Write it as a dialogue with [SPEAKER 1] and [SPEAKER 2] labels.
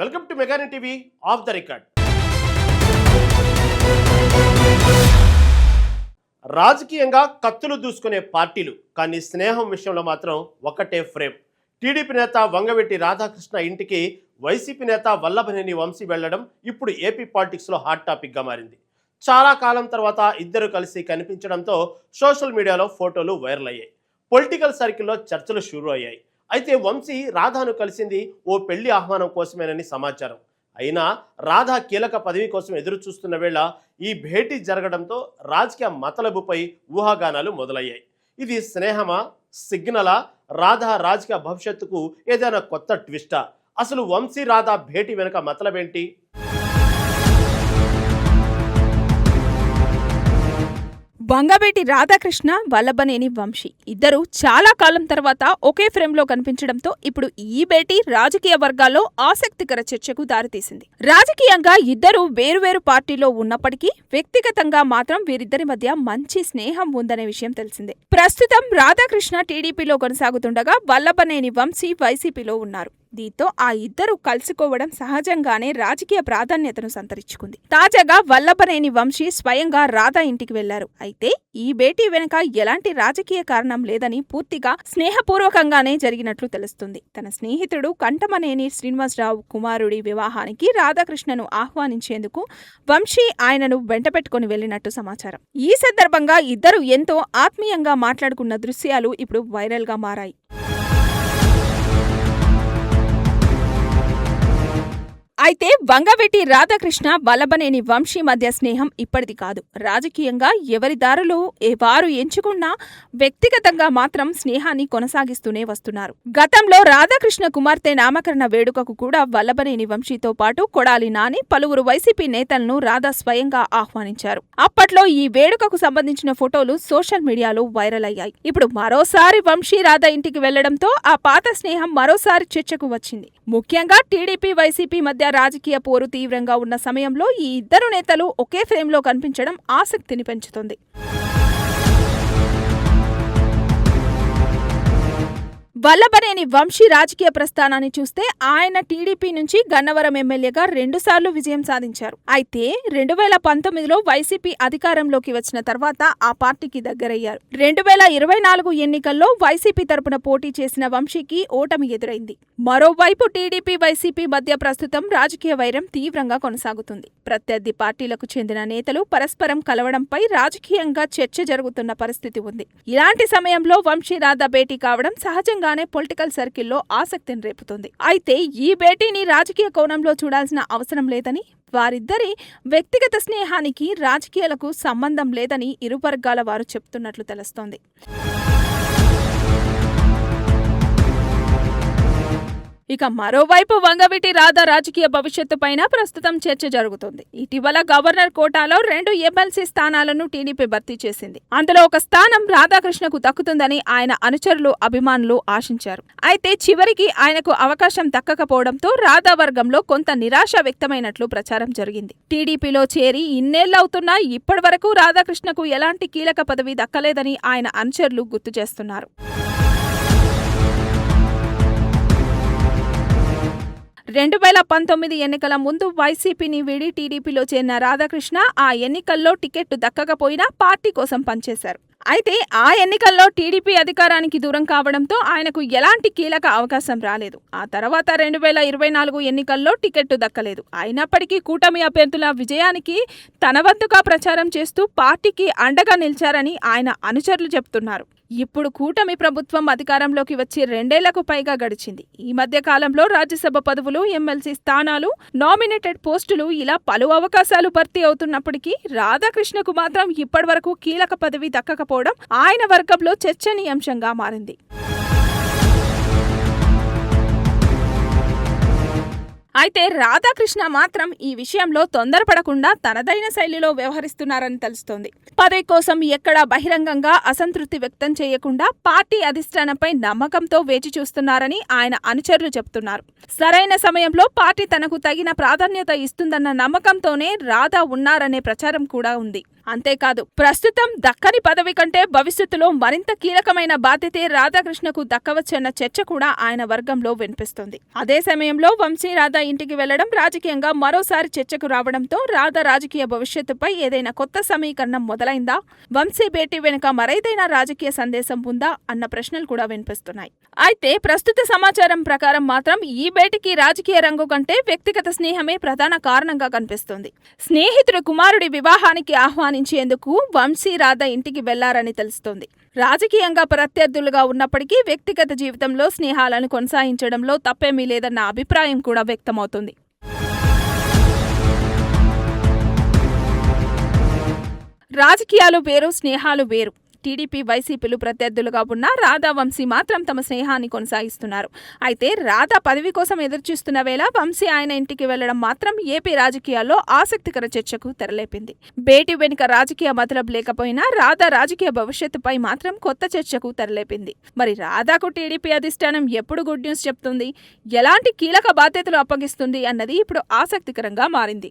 [SPEAKER 1] Welcome to మెగాని TV off the record. రాజకీయంగా కత్తులు దూసుకునే పార్టీలు, కానీ స్నేహం విషయంలో మాత్రం ఒకటే ఫ్రేమ్. టీడీపీ నేత వంగవీటి రాధాకృష్ణ ఇంటికి వైసీపీ నేత వల్లభనేని వంశీ వెళ్లడం ఇప్పుడు ఏపీ పాలిటిక్స్లో హాట్ టాపిక్గా మారింది. చాలా కాలం తర్వాత ఇద్దరు కలిసి కనిపించడంతో సోషల్ మీడియాలో ఫోటోలు వైరల్ అయ్యాయి. పొలిటికల్ సర్కిల్లో చర్చలు షురూ అయ్యాయి. అయితే వంశీ రాధాను కలిసింది ఓ పెళ్లి ఆహ్వానం కోసమేనని సమాచారం. అయినా రాధా కీలక పదవి కోసం ఎదురు చూస్తున్న వేళ ఈ భేటీ జరగడంతో రాజకీయ మతలబుపై ఊహాగానాలు మొదలయ్యాయి. ఇది స్నేహమా, సిగ్నలా, రాధా రాజకీయ భవిష్యత్తుకు ఏదైనా కొత్త ట్విస్టా? అసలు వంశీ రాధా భేటీ వెనుక మతలబేంటి?
[SPEAKER 2] వంగవీటి రాధాకృష్ణ, వల్లభనేని వంశీ ఇద్దరు చాలా కాలం తర్వాత ఒకే ఫ్రేమ్లో కనిపించడంతో ఇప్పుడు ఈ భేటీ రాజకీయ వర్గాల్లో ఆసక్తికర చర్చకు దారితీసింది. రాజకీయంగా ఇద్దరు వేరువేరు పార్టీలో ఉన్నప్పటికీ వ్యక్తిగతంగా మాత్రం వీరిద్దరి మధ్య మంచి స్నేహం ఉందనే విషయం తెలిసిందే. ప్రస్తుతం రాధాకృష్ణ టీడీపీలో కొనసాగుతుండగా వల్లభనేని వంశీ వైసీపీలో ఉన్నారు. దీంతో ఆ ఇద్దరు కలుసుకోవడం సహజంగానే రాజకీయ ప్రాధాన్యతను సంతరించుకుంది. తాజాగా వల్లభనేని వంశీ స్వయంగా రాధా ఇంటికి వెళ్లారు. అయితే ఈ భేటీ వెనుక ఎలాంటి రాజకీయ కారణం లేదని పూర్తిగా స్నేహపూర్వకంగానే జరిగినట్లు తెలుస్తుంది. తన స్నేహితుడు కంఠమనేని శ్రీనివాసరావు కుమారుడి వివాహానికి రాధాకృష్ణను ఆహ్వానించేందుకు వంశీ ఆయనను వెంటపెట్టుకుని వెళ్లినట్టు సమాచారం. ఈ సందర్భంగా ఇద్దరు ఎంతో ఆత్మీయంగా మాట్లాడుకున్న దృశ్యాలు ఇప్పుడు వైరల్ గా మారాయి. అయితే వంగవీటి రాధాకృష్ణ, వల్లభనేని వంశీ మధ్య స్నేహం ఇప్పటిది కాదు. రాజకీయంగా ఎవరి దారులు వారు ఎంచుకున్నా వ్యక్తిగతంగా మాత్రం స్నేహాన్ని కొనసాగిస్తూనే వస్తున్నారు. గతంలో రాధాకృష్ణ కుమార్తె నామకరణ వేడుకకు కూడా వల్లభనేని వంశీతో పాటు కొడాలి నాని, పలువురు వైసీపీ నేతలను రాధా స్వయంగా ఆహ్వానించారు. అప్పట్లో ఈ వేడుకకు సంబంధించిన ఫోటోలు సోషల్ మీడియాలో వైరల్ అయ్యాయి. ఇప్పుడు మరోసారి వంశీ రాధా ఇంటికి వెళ్లడంతో ఆ పాత స్నేహం మరోసారి చర్చకు వచ్చింది. ముఖ్యంగా టీడీపీ వైసీపీ మధ్య రాజకీయ పోరు తీవ్రంగా ఉన్న సమయంలో ఈ ఇద్దరు నేతలు ఒకే ఫ్రేమ్లో కనిపించడం ఆసక్తిని పెంచుతుంది. వల్లభనేని వంశీ రాజకీయ ప్రస్థానాన్ని చూస్తే ఆయన టీడీపీ నుంచి గన్నవరం ఎమ్మెల్యేగా 2 సార్లు విజయం సాధించారు. అయితే 2019లో వైసీపీ అధికారంలోకి వచ్చిన తర్వాత ఆ పార్టీకి దగ్గరయ్యారు. 2024 ఎన్నికల్లో వైసీపీ తరపున పోటీ చేసిన వంశీకి ఓటమి ఎదురైంది. మరోవైపు టీడీపీ వైసీపీ మధ్య ప్రస్తుతం రాజకీయ వైరం తీవ్రంగా కొనసాగుతుంది. ప్రత్యర్థి పార్టీలకు చెందిన నేతలు పరస్పరం కలవడంపై రాజకీయంగా చర్చ జరుగుతున్న పరిస్థితి ఉంది. ఇలాంటి సమయంలో వంశీ రాధా భేటీ కావడం సహజంగా పొలిటికల్ సర్కిల్లో ఆసక్తిని రేపుతుంది. అయితే ఈ భేటీని రాజకీయ కోణంలో చూడాల్సిన అవసరం లేదని, వారిద్దరి వ్యక్తిగత స్నేహానికి రాజకీయాలకు సంబంధం లేదని ఇరు వర్గాల వారు చెప్తున్నట్లు తెలుస్తోంది. ఇక మరోవైపు వంగవీటి రాధా రాజకీయ భవిష్యత్తు పైన ప్రస్తుతం చర్చ జరుగుతోంది. ఇటీవల గవర్నర్ కోటాలో 2 ఎమ్మెల్సీ స్థానాలను టీడీపీ భర్తీ చేసింది. అందులో ఒక స్థానం రాధాకృష్ణకు దక్కుతుందని ఆయన అనుచరులు, అభిమానులు ఆశించారు. అయితే చివరికి ఆయనకు అవకాశం దక్కకపోవడంతో రాధా వర్గంలో కొంత నిరాశ వ్యక్తమైనట్లు ప్రచారం జరిగింది. టీడీపీలో చేరి ఇన్నేళ్లవుతున్నా ఇప్పటి వరకు రాధాకృష్ణకు ఎలాంటి కీలక పదవి దక్కలేదని ఆయన అనుచరులు గుర్తు చేస్తున్నారు. 2019 ఎన్నికల ముందు వైసీపీని వీడి టీడీపీలో చేరిన రాధాకృష్ణ ఆ ఎన్నికల్లో టికెట్ దక్కకపోయినా పార్టీ కోసం పనిచేశారు. అయితే ఆ ఎన్నికల్లో టీడీపీ అధికారానికి దూరం కావడంతో ఆయనకు ఎలాంటి కీలక అవకాశం రాలేదు. ఆ తర్వాత 2024 ఎన్నికల్లో టికెట్ దక్కలేదు. అయినప్పటికీ కూటమి అభ్యర్థుల విజయానికి తన వంతుగా ప్రచారం చేస్తూ పార్టీకి అండగా నిలిచారని ఆయన అనుచరులు చెబుతున్నారు. ఇప్పుడు కూటమి ప్రభుత్వం అధికారంలోకి వచ్చి 2 ఏళ్లకు పైగా గడిచింది. ఈ మధ్య కాలంలో రాజ్యసభ పదవులు, ఎమ్మెల్సీ స్థానాలు, నామినేటెడ్ పోస్టులు ఇలా పలు అవకాశాలు భర్తీ అవుతున్నప్పటికీ రాధాకృష్ణకు మాత్రం ఇప్పటివరకు కీలక పదవి దక్కకపోవడం ఆయన వర్గంలో చర్చనీయాంశంగా మారింది. అయితే రాధాకృష్ణ మాత్రం ఈ విషయంలో తొందరపడకుండా తనదైన శైలిలో వ్యవహరిస్తున్నారని తెలుస్తోంది. పదవి కోసం ఎక్కడా బహిరంగంగా అసంతృప్తి వ్యక్తం చేయకుండా పార్టీ అధిష్టానంపై నమ్మకంతో వేచి చూస్తున్నారని ఆయన అనుచరులు చెబుతున్నారు. సరైన సమయంలో పార్టీ తనకు తగిన ప్రాధాన్యత ఇస్తుందన్న నమ్మకంతోనే రాధా ఉన్నారనే ప్రచారం కూడా ఉంది. అంతేకాదు ప్రస్తుతం దక్కని పదవి కంటే భవిష్యత్తులో మరింత కీలకమైన బాధ్యతే రాధాకృష్ణకు దక్కవచ్చన్న చర్చ కూడా ఆయన వర్గంలో వినిపిస్తోంది. అదే సమయంలో వంశీ రాధా ఇంటికి వెళ్లడం రాజకీయంగా మరోసారి చర్చకు రావడంతో రాధా రాజకీయ భవిష్యత్తుపై ఏదైనా కొత్త సమీకరణం మొదలైందా, వంశీ భేటీ వెనుక మరేదైనా రాజకీయ సందేశం ఉందా అన్న ప్రశ్నలు కూడా వినిపిస్తున్నాయి. అయితే ప్రస్తుత సమాచారం ప్రకారం మాత్రం ఈ భేటీకి రాజకీయ రంగు కంటే వ్యక్తిగత స్నేహమే ప్రధాన కారణంగా కనిపిస్తోంది. స్నేహితుడు కుమారుడి వివాహానికి ఆహ్వానించేందుకు వంశీ రాధా ఇంటికి వెళ్లారని తెలుస్తోంది. రాజకీయంగా ప్రత్యర్థులుగా ఉన్నప్పటికీ వ్యక్తిగత జీవితంలో స్నేహాలను కొనసాగించడంలో తప్పేమీ లేదన్న అభిప్రాయం కూడా వ్యక్తమవుతుంది. రాజకీయాలు వేరు, స్నేహాలు వేరు. టీడీపీ, వైసీపీలు ప్రత్యర్థులుగా ఉన్న రాధా, వంశీ మాత్రం తమ స్నేహాన్ని కొనసాగిస్తున్నారు. అయితే రాధా పదవి కోసం ఎదురుచూస్తున్న వేళ వంశీ ఆయన ఇంటికి వెళ్లడం మాత్రం ఏపీ రాజకీయాల్లో ఆసక్తికర చర్చకు తెరలేపింది. భేటీ వెనుక రాజకీయ మతలబు లేకపోయినా రాధా రాజకీయ భవిష్యత్తుపై మాత్రం కొత్త చర్చకు తెరలేపింది. మరి రాధాకు టీడీపీ అధిష్టానం ఎప్పుడు గుడ్ న్యూస్ చెప్తుంది, ఎలాంటి కీలక బాధ్యతలు అప్పగిస్తుంది అన్నది ఇప్పుడు ఆసక్తికరంగా మారింది.